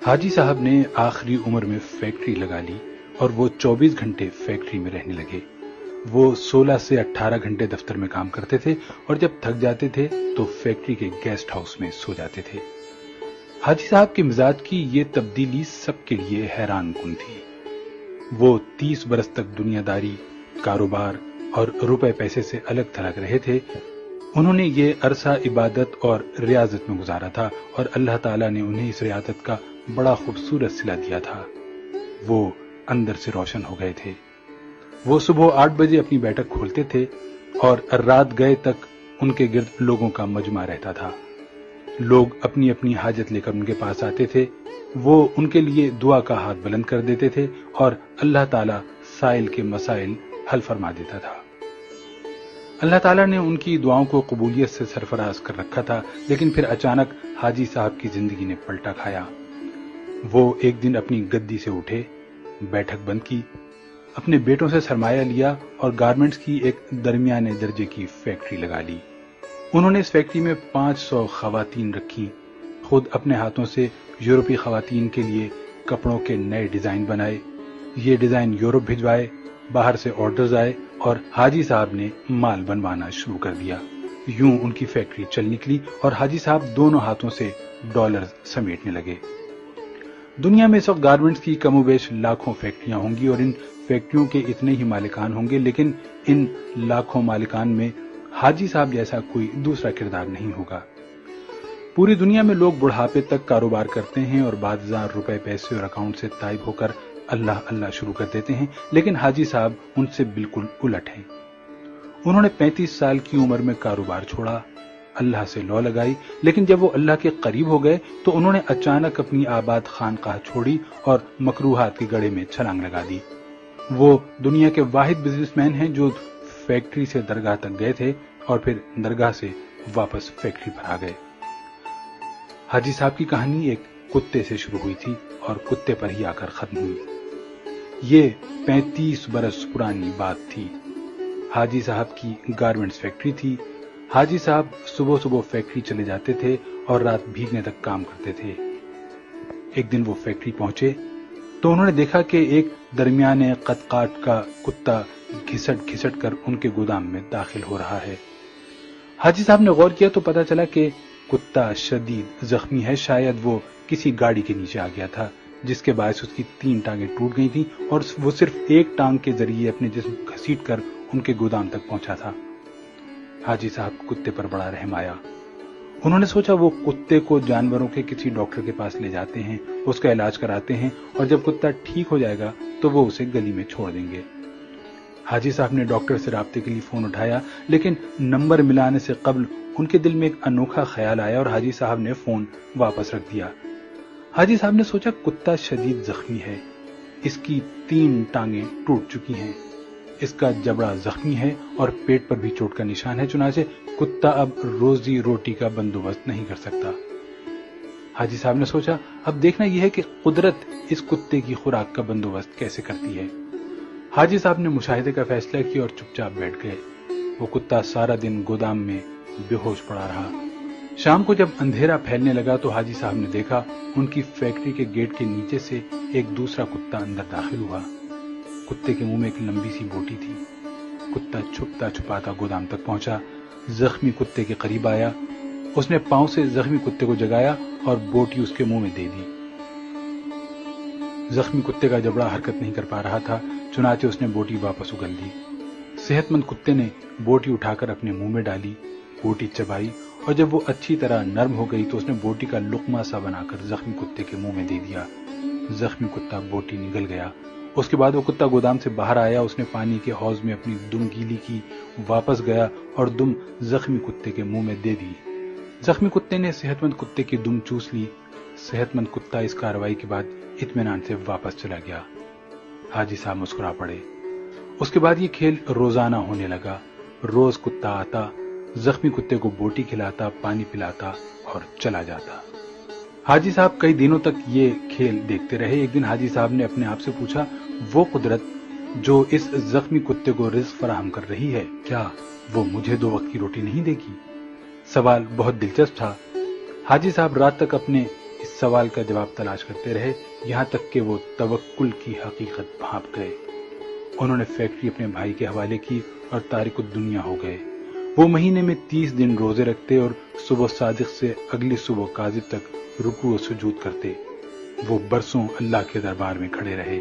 हाजी साहब ने आखिरी उम्र में फैक्ट्री लगा ली और वो 24 घंटे फैक्ट्री में रहने लगे। वो 16 से 18 घंटे दफ्तर में काम करते थे और जब थक जाते थे तो फैक्ट्री के गेस्ट हाउस में सो जाते थे। हाजी साहब के मिजाज की ये तब्दीली सबके लिए हैरान कुन थी। वो 30 बरस तक दुनियादारी, कारोबार और रुपए पैसे से अलग थलग रहे थे। उन्होंने ये अरसा इबादत और रियाजत में गुजारा था और अल्लाह ताला ने उन्हें इस रियाजत का बड़ा खूबसूरत सिला दिया था। वो अंदर से रोशन हो गए थे। वो सुबह 8 बजे अपनी बैठक खोलते थे और रात गए तक उनके गिर्द लोगों का मजमा रहता था। लोग अपनी अपनी हाजत लेकर उनके पास आते थे। वो उनके लिए दुआ का हाथ बुलंद कर देते थे और अल्लाह ताला साइल के मसाइल हल फरमा देता था। अल्लाह ताला ने उनकी दुआओं को कबूलियत से सरफराज कर रखा था, लेकिन फिर अचानक हाजी साहब की जिंदगी ने पलटा खाया। वो एक दिन अपनी गद्दी से उठे, बैठक बंद की, अपने बेटों से सरमाया लिया और गारमेंट्स की एक दरमियाने दर्जे की फैक्ट्री लगा ली। उन्होंने इस फैक्ट्री में 500 खवातीन रखी। खुद अपने हाथों से यूरोपीय खवातीन के लिए कपड़ों के नए डिजाइन बनाए। ये डिजाइन यूरोप भिजवाए, बाहर से ऑर्डर्स आए और हाजी साहब ने माल बनवाना शुरू कर दिया। यूं उनकी फैक्ट्री चल निकली और हाजी साहब दोनों हाथों से डॉलर्स समेटने लगे। दुनिया में इस वक्त गारमेंट्स की कमोबेश लाखों फैक्ट्रियां होंगी और इन फैक्ट्रियों के इतने ही मालिकान होंगे, लेकिन इन लाखों मालिकान में हाजी साहब जैसा कोई दूसरा किरदार नहीं होगा। पूरी दुनिया में लोग बुढ़ापे तक कारोबार करते हैं और बाद हजार रुपए पैसे और अकाउंट से ताइब होकर अल्लाह अल्लाह शुरू कर देते हैं, लेकिन हाजी साहब उनसे बिल्कुल उलट हैं। उन्होंने 35 साल की उम्र में कारोबार छोड़ा, अल्लाह से लौ लगाई, लेकिन जब वो अल्लाह के करीब हो गए तो उन्होंने अचानक अपनी आबाद खानकाह छोड़ी और मकरूहात के गड़े में छलांग लगा दी। वो दुनिया के वाहिद बिजनेसमैन हैं जो फैक्ट्री से दरगाह तक गए थे और फिर दरगाह से वापस फैक्ट्री पर आ गए। हाजी साहब की कहानी एक कुत्ते से शुरू हुई थी और कुत्ते पर ही आकर खत्म हुई। ये 35 बरस पुरानी बात थी। हाजी साहब की गारमेंट्स फैक्ट्री थी। हाजी साहब सुबह सुबह फैक्ट्री चले जाते थे और रात भीगने तक काम करते थे। एक दिन वो फैक्ट्री पहुंचे तो उन्होंने देखा कि एक दरमियाने कद-काट का कुत्ता घिसट घिसट कर उनके गोदाम में दाखिल हो रहा है। हाजी साहब ने गौर किया तो पता चला कि कुत्ता शदीद जख्मी है। शायद वो किसी गाड़ी के नीचे आ गया था, जिसके बायस उसकी 3 टांगें टूट गई थी और वो सिर्फ एक टांग के जरिए अपने जिस्म घसीट कर उनके गोदाम तक पहुंचा था। हाजी साहब कुत्ते पर बड़ा रहम आया। उन्होंने सोचा वो कुत्ते को जानवरों के किसी डॉक्टर के पास ले जाते हैं, उसका इलाज कराते हैं और जब कुत्ता ठीक हो जाएगा तो वो उसे गली में छोड़ देंगे। हाजी साहब ने डॉक्टर से राब्ते के लिए फोन उठाया, लेकिन नंबर मिलाने से कबल उनके दिल में एक अनोखा ख्याल आया और हाजी साहब ने फोन वापस रख दिया। हाजी साहब ने सोचा कुत्ता शदीद जख्मी है, इसकी 3 टांगें टूट चुकी हैं, इसका जबड़ा जख्मी है और पेट पर भी चोट का निशान है, चुनाचे कुत्ता अब रोजी रोटी का बंदोबस्त नहीं कर सकता। हाजी साहब ने सोचा अब देखना यह है कि कुदरत इस कुत्ते की खुराक का बंदोबस्त कैसे करती है। हाजी साहब ने मुशाहिदे का फैसला किया और चुपचाप बैठ गए। वो कुत्ता सारा दिन गोदाम में बेहोश पड़ा रहा। शाम को जब अंधेरा फैलने लगा तो हाजी साहब ने देखा उनकी फैक्ट्री के गेट के नीचे से एक दूसरा कुत्ता अंदर दाखिल हुआ। कुत्ते के मुंह में एक लंबी सी बोटी थी। कुत्ता छुपता छुपाता गोदाम तक पहुंचा, जख्मी कुत्ते के करीब आया, उसने पांव से जख्मी कुत्ते को जगाया और बोटी उसके मुंह में दे दी। जख्मी कुत्ते का जबड़ा हरकत नहीं कर पा रहा था, चुनाचे उसने बोटी वापस उगल दी। सेहतमंद कुत्ते ने बोटी उठाकर अपने मुंह में डाली, बोटी चबाई और जब वो अच्छी तरह नरम हो गई तो उसने बोटी का लुकमा सा बनाकर जख्मी कुत्ते के मुंह में दे दिया। जख्मी कुत्ता बोटी निगल गया। उसके बाद वो कुत्ता गोदाम से बाहर आया, उसने पानी के हौज में अपनी दुम गीली की, वापस गया और दुम जख्मी कुत्ते के मुंह में दे दी। जख्मी कुत्ते ने सेहतमंद कुत्ते की दुम चूस ली। सेहतमंद कुत्ता इस कार्रवाई के बाद इत्मीनान से वापस चला गया। हाजी साहब मुस्कुरा पड़े। उसके बाद ये खेल रोजाना होने लगा। रोज कुत्ता आता, जख्मी कुत्ते को बोटी खिलाता, पानी पिलाता और चला जाता। हाजी साहब कई दिनों तक ये खेल देखते रहे। एक दिन हाजी साहब ने अपने आप से पूछा, वो कुदरत जो इस जख्मी कुत्ते को रिज़्क फराहम कर रही है, क्या वो मुझे 2 वक्त की रोटी नहीं देगी? सवाल बहुत दिलचस्प था। हाजी साहब रात तक अपने اس سوال کا جواب تلاش کرتے رہے یہاں تک کہ وہ توکل کی حقیقت بھانپ گئے۔ انہوں نے فیکٹری اپنے بھائی کے حوالے کی اور تارک الدنیا ہو گئے۔ وہ مہینے میں 30 دن روزے رکھتے اور صبح صادق سے اگلی صبح کاذب تک رکوع و سجود کرتے۔ وہ برسوں اللہ کے دربار میں کھڑے رہے۔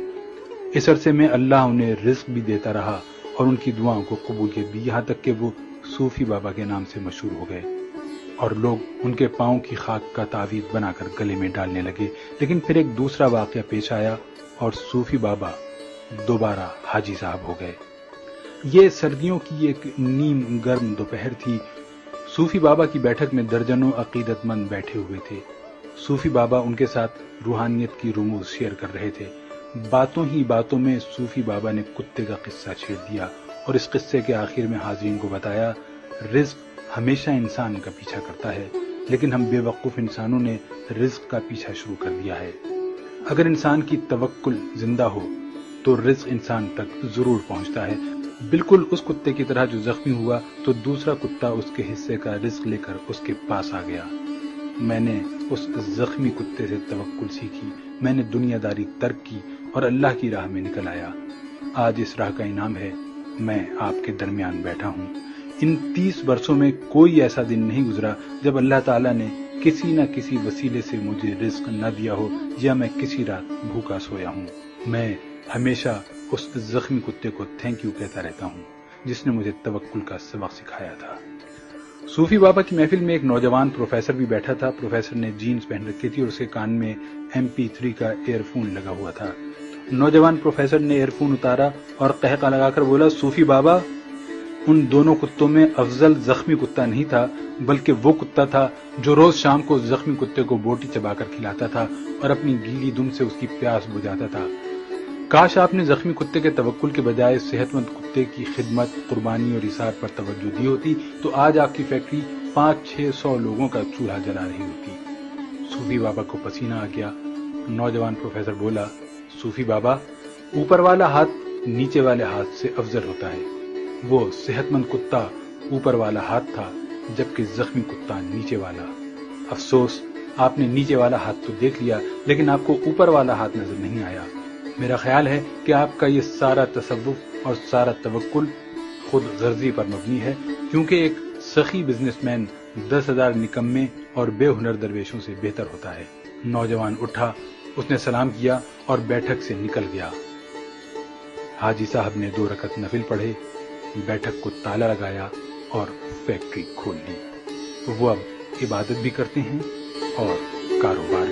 اس عرصے میں اللہ انہیں رزق بھی دیتا رہا اور ان کی دعاؤں کو قبولیت بھی، یہاں تک کہ وہ صوفی بابا کے نام سے مشہور ہو گئے اور لوگ ان کے پاؤں کی خاک کا تعویذ بنا کر گلے میں ڈالنے لگے۔ لیکن پھر ایک دوسرا واقعہ پیش آیا اور صوفی بابا دوبارہ حاجی صاحب ہو گئے۔ یہ سردیوں کی ایک نیم گرم دوپہر تھی۔ صوفی بابا کی بیٹھک میں درجنوں عقیدت مند بیٹھے ہوئے تھے۔ صوفی بابا ان کے ساتھ روحانیت کی رموز شیئر کر رہے تھے۔ باتوں ہی باتوں میں صوفی بابا نے کتے کا قصہ چھیڑ دیا اور اس قصے کے آخر میں حاضرین کو بتایا، رزق ہمیشہ انسان کا پیچھا کرتا ہے، لیکن ہم بے وقوف انسانوں نے رزق کا پیچھا شروع کر دیا ہے۔ اگر انسان کی توکل زندہ ہو تو رزق انسان تک ضرور پہنچتا ہے، بالکل اس کتے کی طرح جو زخمی ہوا تو دوسرا کتا اس کے حصے کا رزق لے کر اس کے پاس آ گیا۔ میں نے اس زخمی کتے سے توکل سیکھی، میں نے دنیا داری ترک کی اور اللہ کی راہ میں نکل آیا۔ آج اس راہ کا انعام ہے، میں آپ کے درمیان بیٹھا ہوں۔ ان 30 برسوں میں کوئی ایسا دن نہیں گزرا جب اللہ تعالیٰ نے کسی نہ کسی وسیلے سے مجھے رزق نہ دیا ہو یا میں کسی رات بھوکا سویا ہوں۔ میں ہمیشہ اس زخمی کتے کو تھینک یو کہتا رہتا ہوں جس نے مجھے توکل کا سبق سکھایا تھا۔ صوفی بابا کی محفل میں ایک نوجوان پروفیسر بھی بیٹھا تھا۔ پروفیسر نے جینز پہن رکھی تھی اور اس کے کان میں MP3 کا ایئر فون لگا ہوا تھا۔ نوجوان پروفیسر نے ایئر فون اتارا اور قہقہ لگا کر بولا، صوفی بابا، ان دونوں کتوں میں افضل زخمی کتا نہیں تھا، بلکہ وہ کتا تھا جو روز شام کو زخمی کتے کو بوٹی چبا کر کھلاتا تھا اور اپنی گیلی دم سے اس کی پیاس بجھاتا تھا۔ کاش آپ نے زخمی کتے کے توکل کے بجائے صحت مند کتے کی خدمت، قربانی اور ایثار پر توجہ دی ہوتی تو آج آپ کی فیکٹری 500-600 لوگوں کا چولہا جلا رہی ہوتی۔ صوفی بابا کو پسینہ آ گیا۔ نوجوان پروفیسر بولا، صوفی بابا، اوپر والا ہاتھ نیچے والے ہاتھ سے افضل ہوتا ہے۔ وہ صحت مند کتا اوپر والا ہاتھ تھا جبکہ زخمی کتا نیچے والا۔ افسوس، آپ نے نیچے والا ہاتھ تو دیکھ لیا لیکن آپ کو اوپر والا ہاتھ نظر نہیں آیا۔ میرا خیال ہے کہ آپ کا یہ سارا تصوف اور سارا توکل خود غرضی پر مبنی ہے، کیونکہ ایک سخی بزنس مین 10,000 نکمے اور بے ہنر درویشوں سے بہتر ہوتا ہے۔ نوجوان اٹھا، اس نے سلام کیا اور بیٹھک سے نکل گیا۔ حاجی صاحب نے 2 رکعت نفل پڑھے، بیٹھک کو تالا لگایا اور فیکٹری کھول لی۔ وہ اب عبادت بھی کرتے ہیں اور کاروبار